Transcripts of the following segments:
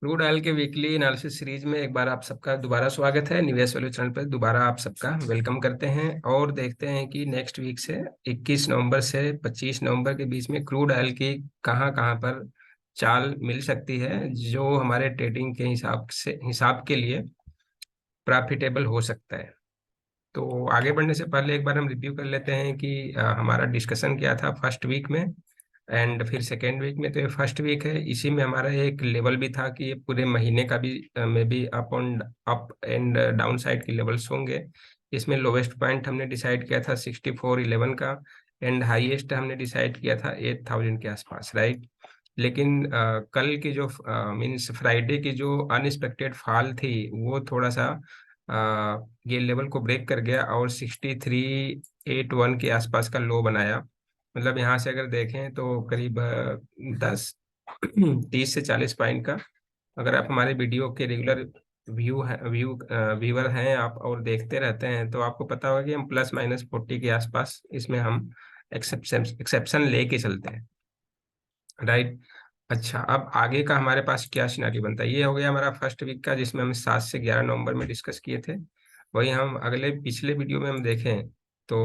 Crude oil के weekly analysis series में एक बार आप सबका दोबारा स्वागत है। निवेश वैल्यू चैनल पर दोबारा आप सबका वेलकम करते हैं और देखते हैं कि नेक्स्ट वीक से 21 नवंबर से 25 नवंबर के बीच में क्रूड ऑयल की कहां कहां पर चाल मिल सकती है जो हमारे ट्रेडिंग के हिसाब के लिए प्रॉफिटेबल हो सकता है। तो आगे बढ़ने से पहले एक बार हम रिव्यू कर लेते हैं कि हमारा डिस्कशन क्या था फर्स्ट वीक में एंड फिर सेकेंड वीक में। तो ये फर्स्ट वीक है, इसी में हमारा एक लेवल भी था कि ये पूरे महीने का भी में भी अप एंड डाउन साइड के लेवल्स होंगे। इसमें लोवेस्ट पॉइंट हमने डिसाइड किया था 6411 का एंड हाईएस्ट हमने डिसाइड किया था 8000 के आसपास, राइट। लेकिन कल की जो मीन्स फ्राइडे की जो अनएक्सपेक्टेड फॉल थी वो थोड़ा सा ये लेवल को ब्रेक कर गया और 6381 के आसपास का लो बनाया। मतलब यहाँ से अगर देखें तो करीब 10 30 से 40 पॉइंट का, अगर आप हमारे वीडियो के रेगुलर व्यूअर हैं आप और देखते रहते हैं तो आपको पता होगा कि हम प्लस माइनस 40 के आसपास इसमें हम एक्सेप्शन लेके चलते हैं, राइट। अच्छा, अब आगे का हमारे पास क्या सिनारियो बनता है। ये हो गया हमारा फर्स्ट वीक का जिसमें हम 7 से 11 नवंबर में डिस्कस किए थे। वही हम अगले पिछले वीडियो में हम देखें तो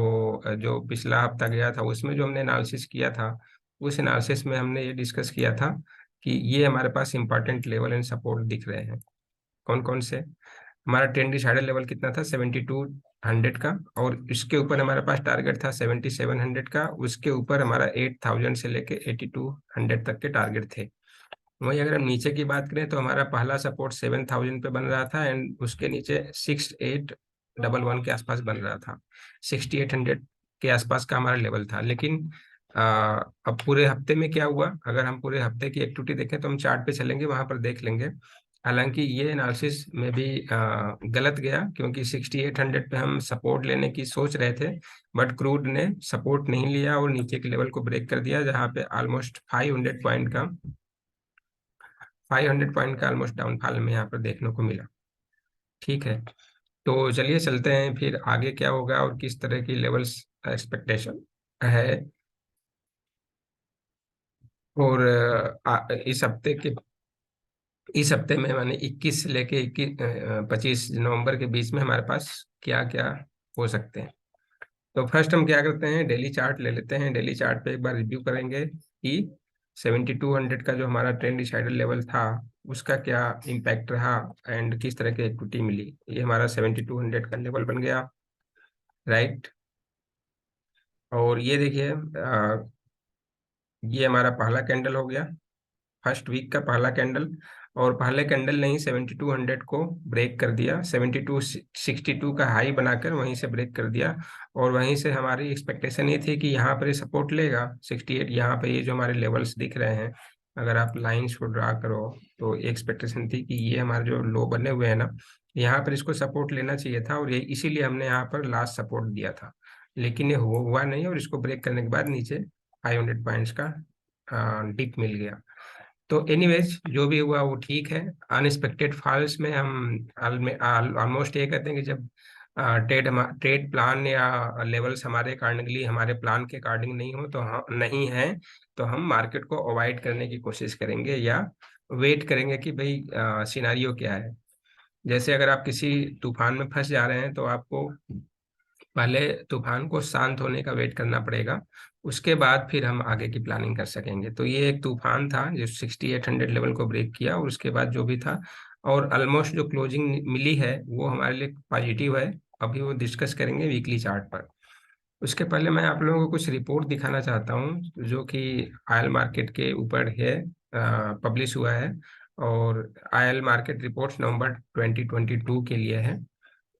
जो पिछला हफ्ता गया था उसमें जो हमने एनालिसिस किया था उस एनालिसिस में हमने ये डिस्कस किया था कि ये हमारे पास इंपॉर्टेंट लेवल एंड सपोर्ट दिख रहे हैं। कौन कौन से? हमारा ट्रेंड डिसाइडर लेवल कितना था 7200 का, और इसके ऊपर हमारे पास टारगेट था 7700 का। उसके ऊपर हमारा 8000 से लेके 8200 तक के टारगेट थे। वहीं अगर हम नीचे की बात करें तो हमारा पहला सपोर्ट 7000 पे बन रहा था एंड उसके नीचे 6811 के आसपास बन रहा था। 6800 के आसपास का हमारा लेवल था। लेकिन अब पूरे हफ्ते में क्या हुआ, अगर हम पूरे हफ्ते की एक्टिविटी देखें तो हम चार्ट पे चलेंगे, वहां पर देख लेंगे। हालांकि ये एनालिसिस में भी गलत गया क्योंकि 6800 पे हम सपोर्ट लेने की सोच रहे थे, बट क्रूड ने सपोर्ट नहीं लिया और नीचे के लेवल को ब्रेक कर दिया, जहां पे ऑलमोस्ट 500 पॉइंट का ऑलमोस्ट डाउनफॉल में यहाँ पर देखने को मिला। ठीक है, तो चलिए चलते हैं फिर आगे क्या होगा और किस तरह की लेवल्स एक्सपेक्टेशन है। और इस हफ्ते में माने 21 से लेके 25 नवंबर के बीच में हमारे पास क्या क्या हो सकते हैं। तो फर्स्ट हम क्या करते हैं, डेली चार्ट ले लेते हैं। डेली चार्ट पे एक बार रिव्यू करेंगे कि 7200 का जो हमारा ट्रेंड डिसाइडर लेवल था उसका क्या इम्पैक्ट रहा एंड किस तरह की इक्विटी मिली। ये हमारा 7200 का लेवल बन गया, राइट। और ये देखिए ये हमारा पहला कैंडल हो गया, फर्स्ट वीक का पहला कैंडल। और पहले कैंडल ने ही 7200 को ब्रेक कर दिया, 7262 का हाई बनाकर वहीं से ब्रेक कर दिया। और वहीं से हमारी एक्सपेक्टेशन ये थी कि यहाँ पर ये सपोर्ट लेगा 68। यहाँ पे ये जो हमारे लेवल्स दिख रहे हैं, अगर आप लाइंस को ड्रा करो तो एक्सपेक्टेशन थी कि ये हमारे जो लो बने हुए हैं ना, यहाँ पर इसको सपोर्ट लेना चाहिए था और ये इसीलिए हमने यहाँ पर लास्ट सपोर्ट दिया था। लेकिन ये हुआ नहीं और इसको ब्रेक करने के बाद नीचे 500 पॉइंट्स का डिप मिल गया। तो एनीवेज जो भी हुआ वो ठीक है। अनएक्सपेक्टेड फॉल्स में हम ऑलमोस्ट ये कहते हैं कि जब ट्रेड प्लान या लेवल्स हमारे अकॉर्डिंगली हमारे प्लान के अकॉर्डिंग नहीं हो तो नहीं है तो हम मार्केट को अवॉइड करने की कोशिश करेंगे या वेट करेंगे कि भाई सिनारियो क्या है। जैसे अगर आप किसी तूफान में फंस जा रहे हैं तो आपको पहले तूफान को शांत होने का वेट करना पड़ेगा, उसके बाद फिर हम आगे की प्लानिंग कर सकेंगे। तो ये एक तूफान था जो 6800 लेवल को ब्रेक किया और उसके बाद जो भी था, और ऑलमोस्ट जो क्लोजिंग मिली है वो हमारे लिए पॉजिटिव है। अभी वो डिस्कस करेंगे वीकली चार्ट पर। उसके पहले मैं आप लोगों को कुछ रिपोर्ट दिखाना चाहता हूँ जो कि आयल मार्केट के ऊपर है, पब्लिश हुआ है। और आयल मार्केट रिपोर्ट्स नवंबर 2022 के लिए है।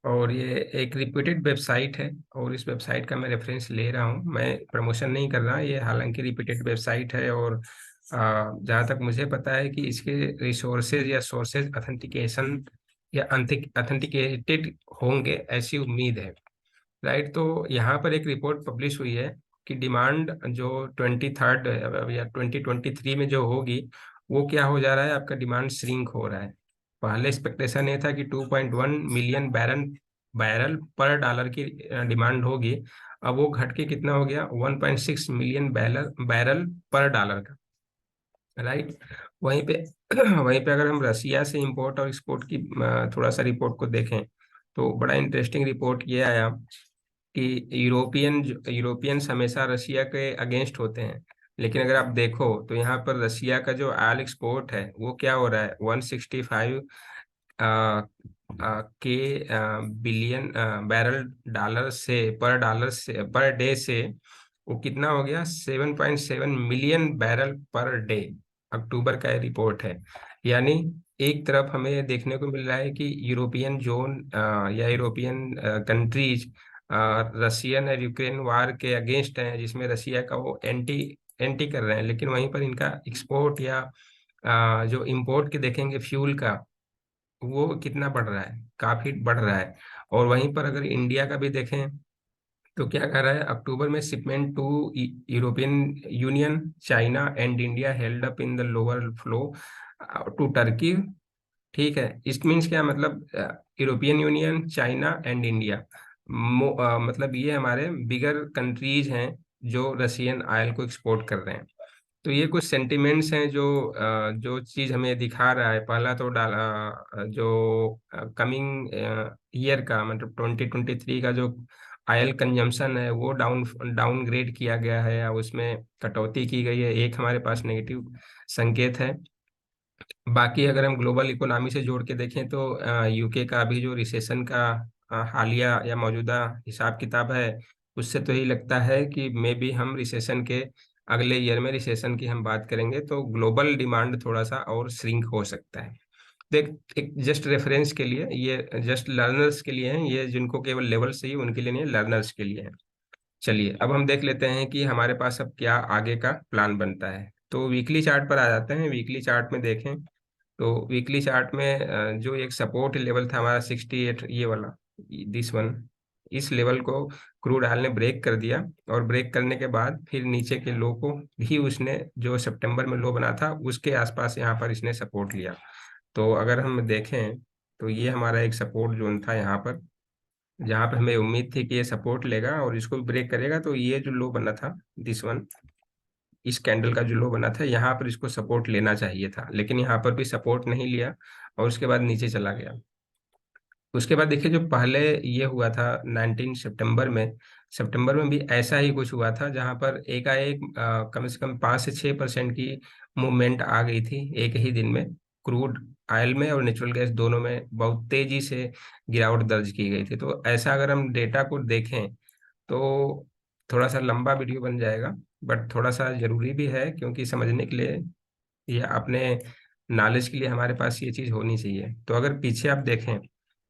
और ये एक रिप्यूटेड वेबसाइट है और इस वेबसाइट का मैं रेफरेंस ले रहा हूँ, मैं प्रमोशन नहीं कर रहा। ये हालांकि रिप्यूटेड वेबसाइट है और जहाँ तक मुझे पता है कि इसके रिसोर्सेज या सोर्सेज ऑथेंटिकेशन या ऑथेंटिकेटेड होंगे ऐसी उम्मीद है, राइट। तो यहाँ पर एक रिपोर्ट पब्लिश हुई है कि डिमांड जो 23rd या 2023 में जो होगी वो क्या हो जा रहा है, आपका डिमांड श्रिंक हो रहा है। पहले एक्सपेक्टेशन ये था कि 2.1 मिलियन बैरल बैरल पर डॉलर की डिमांड होगी। अब वो घट के कितना हो गया, 1.6 मिलियन बैरल बैरल पर डॉलर का। राइट। वहीं पे वहीं पे अगर हम रसिया से इंपोर्ट और एक्सपोर्ट की थोड़ा सा रिपोर्ट को देखें, तो बड़ा इंटरेस्टिंग रिपोर्ट ये आया कि यूरोपियंस हमेशा रशिया के अगेंस्ट होते हैं। लेकिन अगर आप देखो तो यहाँ पर रशिया का जो ऑयल एक्सपोर्ट है वो क्या हो रहा है, 165 के बिलियन बैरल डॉलर से पर डे से वो कितना हो गया, 7.7 मिलियन बैरल पर डे। अक्टूबर का ये रिपोर्ट है। यानी एक तरफ हमें देखने को मिल रहा है कि यूरोपियन जोन या यूरोपियन कंट्रीज रशियन और यूक्रेन वार के अगेंस्ट हैं, जिसमें रशिया का वो एंटी एंटी कर रहे हैं। लेकिन वहीं पर इनका एक्सपोर्ट या जो इंपोर्ट के देखेंगे फ्यूल का, वो कितना बढ़ रहा है, काफी बढ़ रहा है। और वहीं पर अगर इंडिया का भी देखें तो क्या कर रहा है, अक्टूबर में shipment to European Union, China and India held up in the lower flow to Turkey. ठीक है, इट मीन्स क्या मतलब, European Union, China and India, मतलब ये हमारे बिगर कंट्रीज हैं जो रशियन ऑयल को एक्सपोर्ट कर रहे हैं। तो ये कुछ सेंटिमेंट्स हैं जो चीज हमें दिखा रहा है। पहला तो जो कमिंग ईयर का मतलब 2023 का जो ऑयल कंजम्पशन है वो डाउनग्रेड किया गया है या उसमें कटौती की गई है, एक हमारे पास नेगेटिव संकेत है। बाकी अगर हम ग्लोबल इकोनॉमी से जोड़ के देखें तो यूके का अभी जो रिसेशन का हालिया या मौजूदा हिसाब किताब है, उससे तो यही लगता है कि मे बी हम रिसेशन के अगले ईयर में रिसेशन की हम बात करेंगे तो ग्लोबल डिमांड थोड़ा सा और श्रिंक हो सकता है। देख, एक जस्ट रेफरेंस के लिए, ये जस्ट लर्नर्स के लिए है, ये जिनको केवल लेवल से ही उनके लिए नहीं, लर्नर्स के लिए है। चलिए अब हम देख लेते हैं कि हमारे पास अब क्या आगे का प्लान बनता है। तो वीकली चार्ट पर आ जाते हैं। वीकली चार्ट में देखें तो वीकली चार्ट में जो एक सपोर्ट लेवल था हमारा 68, ये वाला, दिस वन, इस लेवल को क्रूड ऑयल ने ब्रेक कर दिया। और ब्रेक करने के बाद फिर नीचे के लो को भी उसने, जो सितंबर में लो बना था उसके आसपास यहाँ पर इसने सपोर्ट लिया। तो अगर हम देखें तो ये हमारा एक सपोर्ट जोन था यहाँ पर, जहाँ पर हमें उम्मीद थी कि ये सपोर्ट लेगा और इसको भी ब्रेक करेगा। तो ये जो लो बना था, दिस वन, इस कैंडल का जो लो बना था यहाँ पर इसको सपोर्ट लेना चाहिए था, लेकिन यहाँ पर भी सपोर्ट नहीं लिया और उसके बाद नीचे चला गया। उसके बाद देखिए जो पहले ये हुआ था 19 सितंबर में भी ऐसा ही कुछ हुआ था, जहां पर एकाएक कम से कम 5 से 6% की मूवमेंट आ गई थी एक ही दिन में। क्रूड ऑयल में और नेचुरल गैस दोनों में बहुत तेजी से गिरावट दर्ज की गई थी। तो ऐसा अगर हम डेटा को देखें तो थोड़ा सा लंबा वीडियो बन जाएगा, बट थोड़ा सा जरूरी भी है, क्योंकि समझने के लिए या अपने नॉलेज के लिए हमारे पास ये चीज़ होनी चाहिए। तो अगर पीछे आप देखें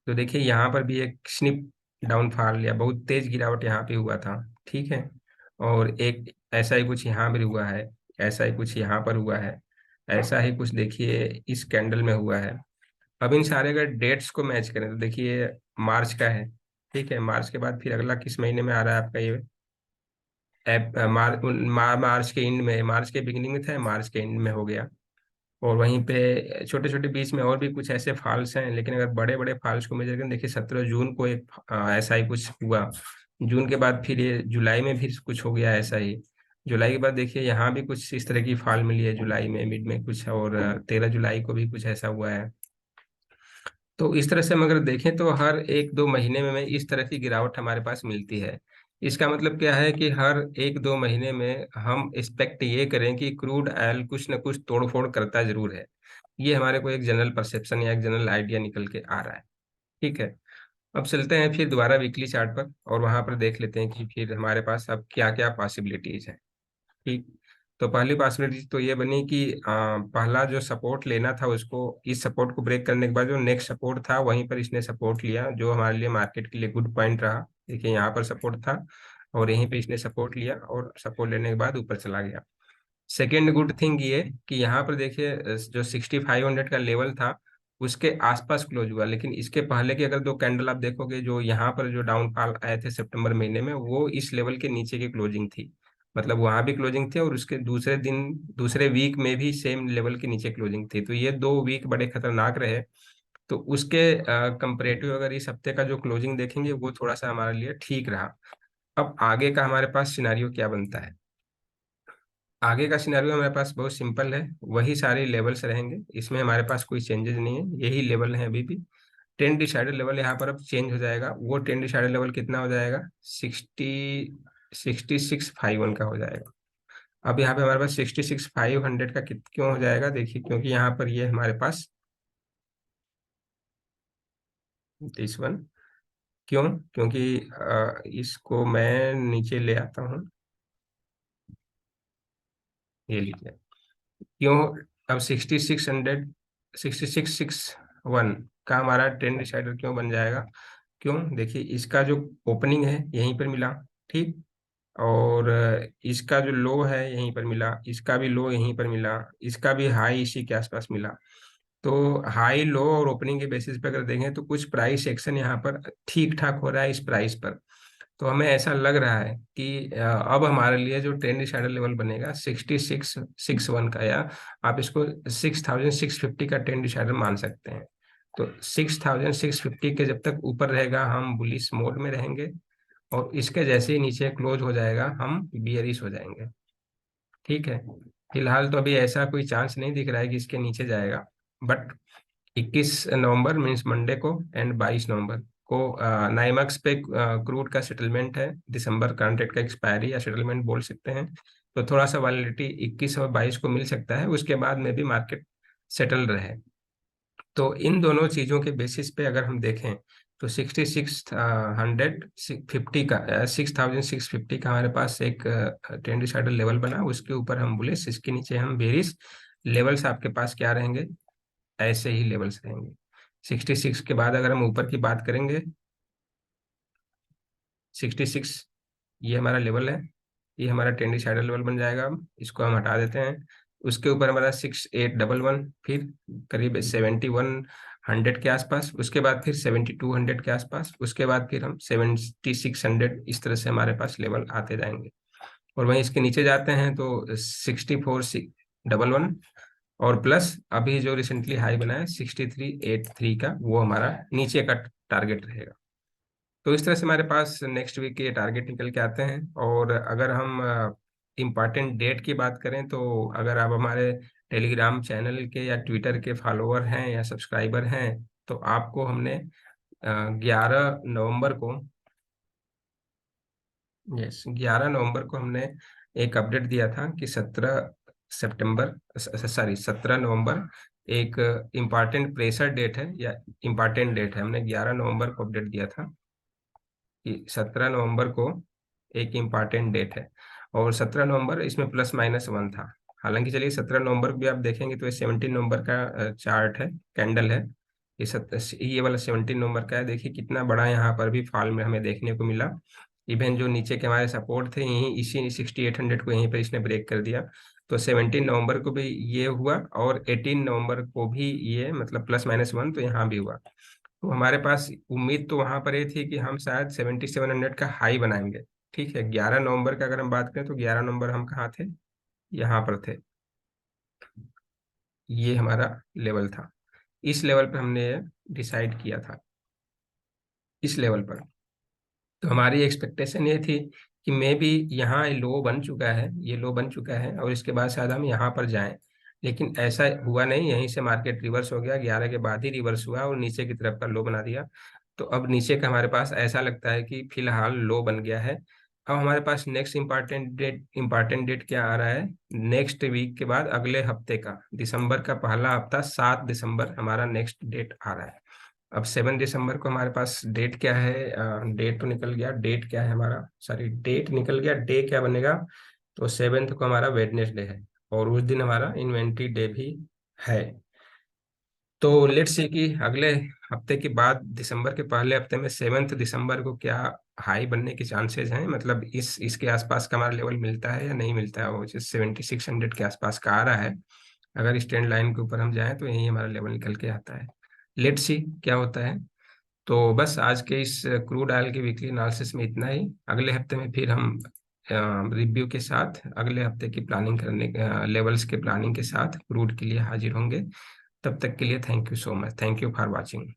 तो देखिए यहाँ पर भी एक स्निप डाउनफॉल या बहुत तेज गिरावट यहाँ पे हुआ था। ठीक है, और एक ऐसा ही कुछ यहाँ पर हुआ है, ऐसा ही कुछ यहाँ पर हुआ है, ऐसा ही कुछ देखिए इस कैंडल में हुआ है। अब इन सारे अगर डेट्स को मैच करें तो देखिए मार्च का है। ठीक है, मार्च के बाद फिर अगला किस महीने में आ रहा है आपका ये, मार्च के एंड में, मार्च के बिगिनिंग में था, मार्च के एंड में हो गया। और वहीं पे छोटे छोटे बीच में और भी कुछ ऐसे फॉल्स हैं, लेकिन अगर बड़े बड़े फॉल्स को मेजर करें, देखिए 17 जून को एक ऐसा ही कुछ हुआ। जून के बाद फिर ये जुलाई में भी कुछ हो गया ऐसा ही। जुलाई के बाद देखिए यहाँ भी कुछ इस तरह की फॉल मिली है जुलाई में मिड में कुछ, और 13 जुलाई को भी कुछ ऐसा हुआ है। तो इस तरह से हम अगर देखें तो हर 1-2 महीने में इस तरह की गिरावट हमारे पास मिलती है। इसका मतलब क्या है कि हर 1-2 महीने में हम एक्सपेक्ट ये करें कि क्रूड ऑयल कुछ न कुछ तोड़फोड़ करता जरूर है। ये हमारे को एक जनरल परसेप्शन या एक जनरल आइडिया निकल के आ रहा है। ठीक है, अब चलते हैं फिर दोबारा वीकली चार्ट पर और वहां पर देख लेते हैं कि फिर हमारे पास अब क्या क्या पॉसिबिलिटीज है। ठीक, तो पहली पॉसिबिलिटी तो ये बनी कि पहला जो सपोर्ट लेना था उसको, इस सपोर्ट को ब्रेक करने के बाद जो नेक्स्ट सपोर्ट था वहीं पर इसने सपोर्ट लिया, जो हमारे लिए मार्केट के लिए गुड पॉइंट रहा। देखिए यहाँ पर सपोर्ट था और यहीं पे इसने सपोर्ट लिया और सपोर्ट लेने के बाद ऊपर चला गया। सेकेंड गुड थिंग ये कि यहाँ पर देखिए जो 6500 का लेवल था उसके आसपास क्लोज हुआ। लेकिन इसके पहले की अगर दो कैंडल आप देखोगे, जो यहाँ पर जो डाउनफॉल आए थे सितंबर महीने में, वो इस लेवल के नीचे की क्लोजिंग थी। मतलब वहां भी क्लोजिंग थी और उसके दूसरे दिन, दूसरे वीक में भी सेम लेवल के नीचे क्लोजिंग थी। तो ये 2 वीक बड़े खतरनाक रहे। तो उसके कंपेरेटिव अगर इस हफ्ते का जो क्लोजिंग देखेंगे वो थोड़ा सा हमारे लिए ठीक रहा। अब आगे का हमारे पास सिनारियो क्या बनता है। आगे का सिनेरियो हमारे पास बहुत सिंपल है, वही सारे लेवल्स रहेंगे, इसमें हमारे पास कोई चेंजेस नहीं है, यही लेवल है अभी भी। ट्रेंड डिसाइडर लेवल यहाँ पर अब चेंज हो जाएगा, वो ट्रेंड डिसाइडर लेवल कितना हो जाएगा, 6651 का हो जाएगा। अब यहाँ पे हमारे पास 66,500 का क्यों हो जाएगा, देखिए क्योंकि यहाँ पर ये हमारे पास दिस वन, क्यों, क्योंकि इसको मैं नीचे ले आता हूँ, ये लीजिए, क्यों। अब 6661 का हमारा ट्रेंड डिसाइडर क्यों बन जाएगा, क्यों, देखिए इसका जो ओपनिंग है यहीं पर मिला, ठीक, और इसका जो लो है यहीं पर मिला, इसका भी लो यहीं पर मिला, इसका भी हाई इसी के आसपास मिला। तो हाई लो और ओपनिंग के बेसिस पे अगर देखें तो कुछ प्राइस एक्शन यहाँ पर ठीक ठाक हो रहा है इस प्राइस पर। तो हमें ऐसा लग रहा है कि अब हमारे लिए जो ट्रेंड डिसाइडर लेवल बनेगा 6661 का, या आप इसको 6650 का ट्रेंड डिसाइडर मान सकते हैं। तो 6650 के जब तक ऊपर रहेगा हम बुलिश मोड में रहेंगे, और इसके जैसे ही नीचे क्लोज हो जाएगा हम बियरिश हो जाएंगे, ठीक है। फिलहाल तो अभी ऐसा कोई चांस नहीं दिख रहा है कि इसके नीचे जाएगा, बट 21 नवंबर मीन्स मंडे को एंड 22 नवंबर को नाइमैक्स पे क्रूड का सेटलमेंट है, दिसंबर कॉन्ट्रैक्ट का एक्सपायरी या सेटलमेंट बोल सकते हैं। तो थोड़ा सा वैलिडिटी 21 और 22 को मिल सकता है, उसके बाद में भी मार्केट सेटल रहे। तो इन दोनों चीज़ों के बेसिस पे अगर हम देखें तो 6650 का 6650 का हमारे पास एक ट्रेंड डिसाइडर लेवल बना, उसके ऊपर हम बुलिश, इसके नीचे हम बेरिश। लेवल्स आपके पास क्या रहेंगे, ऐसे ही लेवल्स रहेंगे। 66 के बाद अगर हम ऊपर की बात करेंगे, 66 ये हमारा लेवल है, ये हमारा ट्रेंड डिसाइडर लेवल बन जाएगा, अब इसको हम हटा देते हैं। उसके ऊपर हमारा 6811, फिर करीब 7100 के आसपास, उसके बाद फिर 7200 के आसपास, उसके बाद फिर हम 7600, इस तरह से हमारे पास लेवल आते जाएंगे। और वहीं इसके नीचे जाते हैं तो 64,611, और प्लस अभी जो रिसेंटली हाई बना है 6383 का, वो हमारा नीचे का टारगेट रहेगा। तो इस तरह से हमारे पास नेक्स्ट वीक के टारगेट निकल के आते हैं। और अगर हम इम्पॉर्टेंट डेट की बात करें तो अगर आप हमारे टेलीग्राम चैनल के या ट्विटर के फॉलोअर हैं या सब्सक्राइबर हैं, तो आपको हमने 11 नवंबर को, यस 11 नवंबर को हमने एक अपडेट दिया था कि 17 सितंबर, सॉरी 17 नवंबर एक इम्पॉर्टेंट प्रेशर डेट है या इम्पॉर्टेंट डेट है। हमने 11 नवंबर को अपडेट दिया था कि 17 नवंबर को एक इम्पॉर्टेंट डेट है, और 17 नवंबर इसमें +-1 था। हालांकि चलिए 17 नवंबर को भी आप देखेंगे तो ये 17 नवंबर का चार्ट है, कैंडल है, ये वाला 17 नवंबर का है। देखिए कितना बड़ा यहाँ पर भी फॉल में हमें देखने को मिला। इवन जो नीचे के हमारे सपोर्ट थे यहीं इसी 6800 को यहीं पर इसने ब्रेक कर दिया। तो 17 नवंबर को भी ये हुआ, और 18 नवंबर को भी ये, मतलब +-1, तो यहाँ भी हुआ। तो हमारे पास उम्मीद तो वहां पर ये थी कि हम शायद 7700 का हाई बनाएंगे, ठीक है। 11 नवंबर का अगर हम बात करें तो 11 नवंबर हम कहाँ थे, यहाँ पर थे, ये हमारा लेवल था, इस लेवल पर हमने डिसाइड किया था, इस लेवल पर। तो हमारी एक्सपेक्टेशन ये थी कि मे बी यहाँ लो बन चुका है, ये लो बन चुका है, और इसके बाद शायद हम यहाँ पर जाएं। लेकिन ऐसा हुआ नहीं, यहीं से मार्केट रिवर्स हो गया, 11 के बाद ही रिवर्स हुआ और नीचे की तरफ का लो बना दिया। तो अब नीचे का हमारे पास ऐसा लगता है कि फिलहाल लो बन गया है। अब हमारे पास नेक्स्ट इम्पॉर्टेंट डेट क्या आ रहा है, नेक्स्ट वीक के बाद अगले हफ्ते का, दिसंबर का पहला हफ्ता, 7 दिसंबर हमारा नेक्स्ट डेट आ रहा है। अब 7 दिसंबर को हमारे पास डेट क्या है, डेट तो निकल गया, डेट क्या है हमारा, सॉरी डेट निकल गया, डे क्या बनेगा। तो 7 को हमारा वेडनेसडे है, और उस दिन हमारा इन्वेंट्री डे भी है। तो लेट्स सी कि अगले हफ्ते के बाद दिसंबर के पहले हफ्ते में 7 दिसंबर को क्या हाई बनने के चांसेस हैं, मतलब इसके आसपास का हमारा लेवल मिलता है या नहीं मिलता है, वो 7600 के आसपास का आ रहा है। अगर इस ट्रेंड लाइन के ऊपर हम जाएं तो यही हमारा लेवल निकल के आता है। लेट्स सी क्या होता है। तो बस आज के इस क्रूड ऑयल के वीकली एनालिसिस में इतना ही। अगले हफ्ते में फिर हम रिव्यू के साथ, अगले हफ्ते की प्लानिंग करने, लेवल्स के प्लानिंग के साथ क्रूड के लिए हाजिर होंगे। तब तक के लिए thank you so much, thank you for watching.